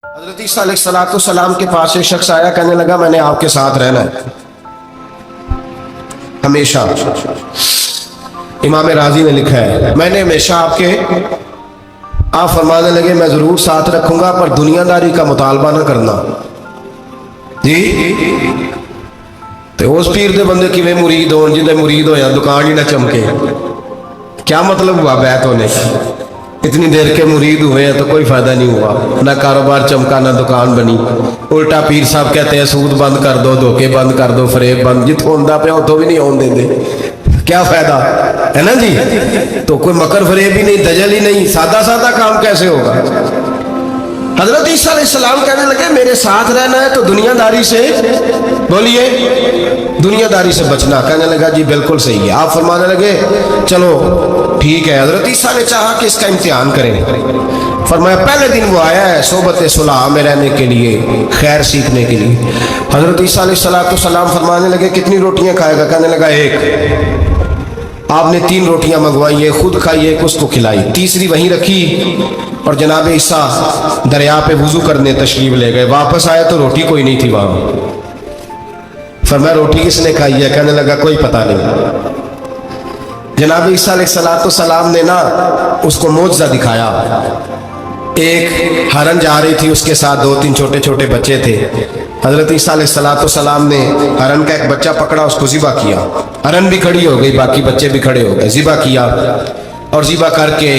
حضرت عیسیٰ علیہ السلام کے پاس ایک شخص آیا، کہنے لگا میں نے آپ کے ساتھ رہنا ہے ہمیشہ۔ امام راضی نے لکھا ہے میں نے ہمیشہ آپ فرمانے لگے میں ضرور ساتھ رکھوں گا، پر دنیا داری کا مطالبہ نہ کرنا۔ جی تو اس پیر دے بندے کی مرید ہو، جن مرید ہو یا دکان ہی نہ چمکے، کیا مطلب ہوا بیعت ہونے کا؟ اتنی دیر کے مرید ہوئے ہیں تو کوئی فائدہ نہیں ہوا، نہ کاروبار چمکا نہ دکان بنی۔ الٹا پیر صاحب کہتے ہیں سود بند کر دو، دھوکے بند کر دو، فریب بند، جتوں ہوندہ پہ ہو تو بھی نہیں ہون دیں دے، کیا فائدہ ہے نا جی؟ تو کوئی مکر فریب ہی نہیں، دجل ہی نہیں، سادہ سادہ کام کیسے ہوگا؟ حضرت عیسیٰ علیہ السلام کہنے لگے میرے ساتھ رہنا ہے تو دنیا داری سے، بولیے دنیا داری سے بچنا۔ کہنے لگا جی بالکل صحیح ہے۔ آپ فرمانے لگے چلو ٹھیک ہے۔ حضرت عیسیٰ نے چاہا کہ اس کا امتحان کریں، فرمایا پہلے دن وہ آیا ہے صحبت صلح میں رہنے کے لیے، خیر سیکھنے کے لیے۔ حضرت عیسیٰ علیہ السلام فرمانے لگے کتنی روٹیاں کھائے گا؟ کہنے لگا ایک۔ آپ نے 3 روٹیاں منگوائی، ایک خود کھائی، ایک اس کو کھلائی، تیسری وہیں رکھی، اور جناب عیسیٰ دریا پہ وضو کرنے تشریف لے گئے۔ واپس آئے تو روٹی کوئی نہیں تھی وہاں۔ فرمایا روٹی کس نے کھائی ہے؟ کہنے لگا کوئی پتہ نہیں۔ جناب عیسیٰ علیہ السلام نے نا اس کو معجزہ دکھایا۔ ایک ہرن جا رہی تھی، اس کے ساتھ 2-3 چھوٹے چھوٹے بچے تھے۔ حضرت عیسیٰ علیہ السلام نے ہرن کا ایک بچہ پکڑا، اس کو ذبح کیا۔ ہرن بھی کھڑی ہو گئی، باقی بچے بھی کھڑے ہو گئے، ذبح کیا، اور ذبح کر کے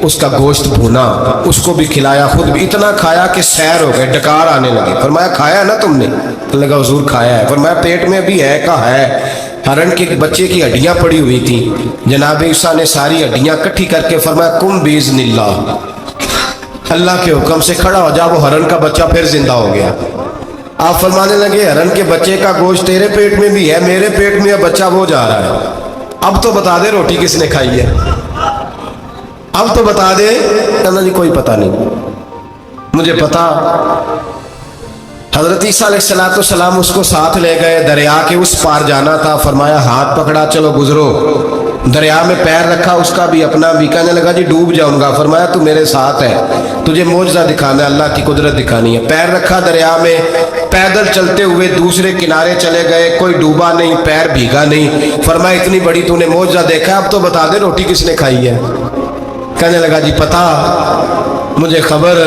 اس کا گوشت بھونا، اس کو بھی کھلایا، خود بھی اتنا کھایا کہ سیر ہو گئے، ڈکار آنے لگے۔ فرمایا کھایا نا تم نے؟ لگا حضور کھایا ہے۔ فرمایا پیٹ میں بھی ہے؟ کہا ہے۔ ہرن کے بچے کی ہڈیاں پڑی ہوئی تھیں، جناب عیسیٰ نے ساری ہڈیاں کٹھی کر کے فرمایا کم باذن اللہ، اللہ کے حکم سے کھڑا ہو جا۔ وہ ہرن کا بچہ پھر زندہ ہو گیا۔ آپ فرمانے لگے ہرن کے بچے کا گوشت تیرے پیٹ میں بھی ہے، میرے پیٹ میں بچہ وہ جا رہا ہے، اب تو بتا دے روٹی کس نے کھائی ہے، اب تو بتا دے۔ کہنا جی کوئی پتہ نہیں مجھے پتا۔ حضرت عیسیٰ علیہ السلام اس کو ساتھ لے گئے، دریا کے اس پار جانا تھا۔ فرمایا ہاتھ پکڑا چلو گزرو۔ دریا میں پیر رکھا، اس کا بھی اپنا بھی۔ کہنے لگا جی ڈوب جاؤں گا۔ فرمایا تو میرے ساتھ ہے، تجھے معجزہ دکھانا ہے، اللہ کی قدرت دکھانی ہے۔ پیر رکھا دریا میں، پیدل چلتے ہوئے دوسرے کنارے چلے گئے، کوئی ڈوبا نہیں، پیر بھیگا نہیں۔ فرمایا اتنی بڑی تو نے معجزہ دیکھا، اب تو بتا دے روٹی کس نے کھائی ہے؟ کہنے لگا جی پتا مجھے خبر،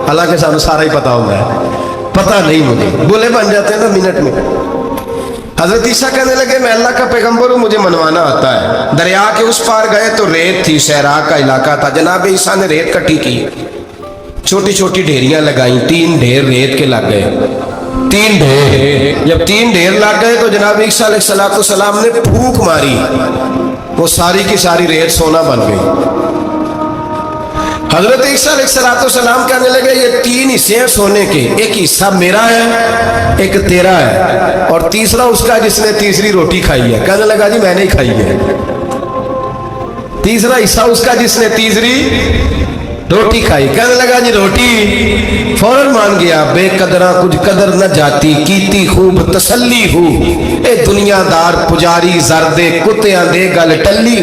حالانکہ سانو سارا ہی پتا ہوتا ہے، پتہ نہیں مجھے، بولے بن جاتے ہیں نا منٹ میں۔ حضرت عیسیٰ کہنے لگے میں اللہ کا پیغمبر ہوں، مجھے منوانا آتا ہے۔ دریا کے اس پار گئے تو ریت تھی، صحرا کا علاقہ تھا۔ جناب عیسیٰ نے ریت کٹھی کی، چھوٹی چھوٹی ڈھیریاں لگائیں، 3 ڈھیر ریت کے لگ گئے، 3 ڈھیر۔ جب 3 ڈھیر لگ گئے تو جناب عیسیٰ علیہ السلام نے پھونک ماری، وہ ساری کی ساری ریت سونا بن گئی۔ حضرت عیسیٰ علیہ السلام کہنے لگے یہ 3 حصے ہیں سونے کے، ایک حصہ میرا ہے، ایک تیرا ہے، اور تیسرا اس کا جس نے تیسری روٹی کھائی ہے۔ کہنے لگا جی میں نے کھائی ہے۔ تیسرا حصہ اس کا جس نے تیسری روٹی کھائی۔ کہنے لگا جی روٹی، فوراً مان گیا بے قدرہ کچھ قدر نہ جاتی، کیتی خوب تسلی ہو، اے دنیا دار پجاری زردے کتیاں دے گل ٹلی،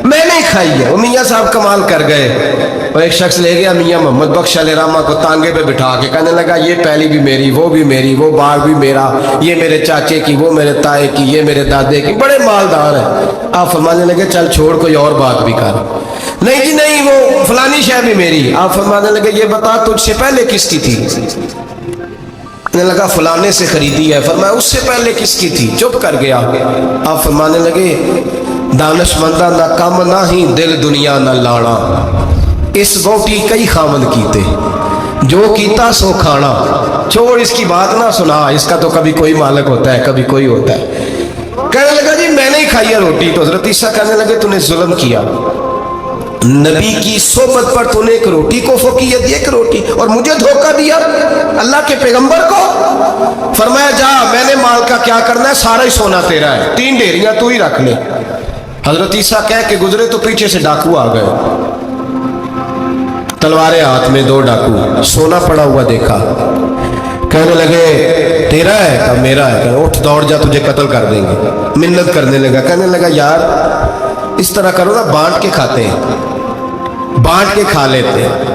میں نے کھائی ہے۔ وہ میاں صاحب کمال کر گئے، اور ایک شخص لے گیا میاں محمد بخش علیہ رحمہ کو تانگے پہ بٹھا کے، کہنے لگا یہ پہلی بھی میری، وہ بھی میری، وہ باغ بھی میرا، یہ میرے چاچے کی، وہ میرے تائے کی، یہ میرے دادے کی، بڑے مالدار ہیں۔ آپ فرمانے لگے چل چھوڑ کوئی اور بات بھی کر۔ نہیں جی نہیں، وہ فلانی شے بھی میری۔ آپ فرمانے لگے یہ بتا تجھ سے پہلے کس کی تھی؟ کہنے لگا فلانے سے خریدی ہے۔ فرمایا اس سے پہلے کس کی تھی؟ چپ کر گیا۔ آپ فرمانے لگے دانش مندہ نہ کم نہ ہی دل دنیا نہ لانا، اس بوٹی کئی خامد کیتے، جو کیتا سو کھانا، چھوڑ اس کی بات نہ سنا، اس کا تو کبھی کوئی مالک ہوتا ہے کبھی کوئی ہوتا ہے۔ کہنے لگا جی میں نے ہی کھائی ہے روٹی۔ تو حضرت عیسیٰ کہنے لگے تو نے ظلم کیا، نبی کی صحبت پر تو نے ایک روٹی کو فوقیت دی، ایک روٹی، اور مجھے دھوکہ دیا اللہ کے پیغمبر کو۔ فرمایا جا میں نے مال کا کیا کرنا ہے، سارا ہی سونا تیرا ہے، 3 ڈھیریاں تو ہی رکھ لے۔ حضرت عیسیٰ کہہ کے گزرے تو پیچھے سے ڈاکو آ گئے، تلواریں ہاتھ میں، 2 ڈاکو، سونا پڑا ہوا دیکھا۔ کہنے لگے تیرا ہے؟ کہا میرا ہے۔ کہا اٹھ دوڑ جا تجھے قتل کر دیں گے۔ منت کرنے لگا، کہنے لگا یار اس طرح کرو نا، بانٹ کے کھاتے ہیں، بانٹ کے کھا لیتے ہیں۔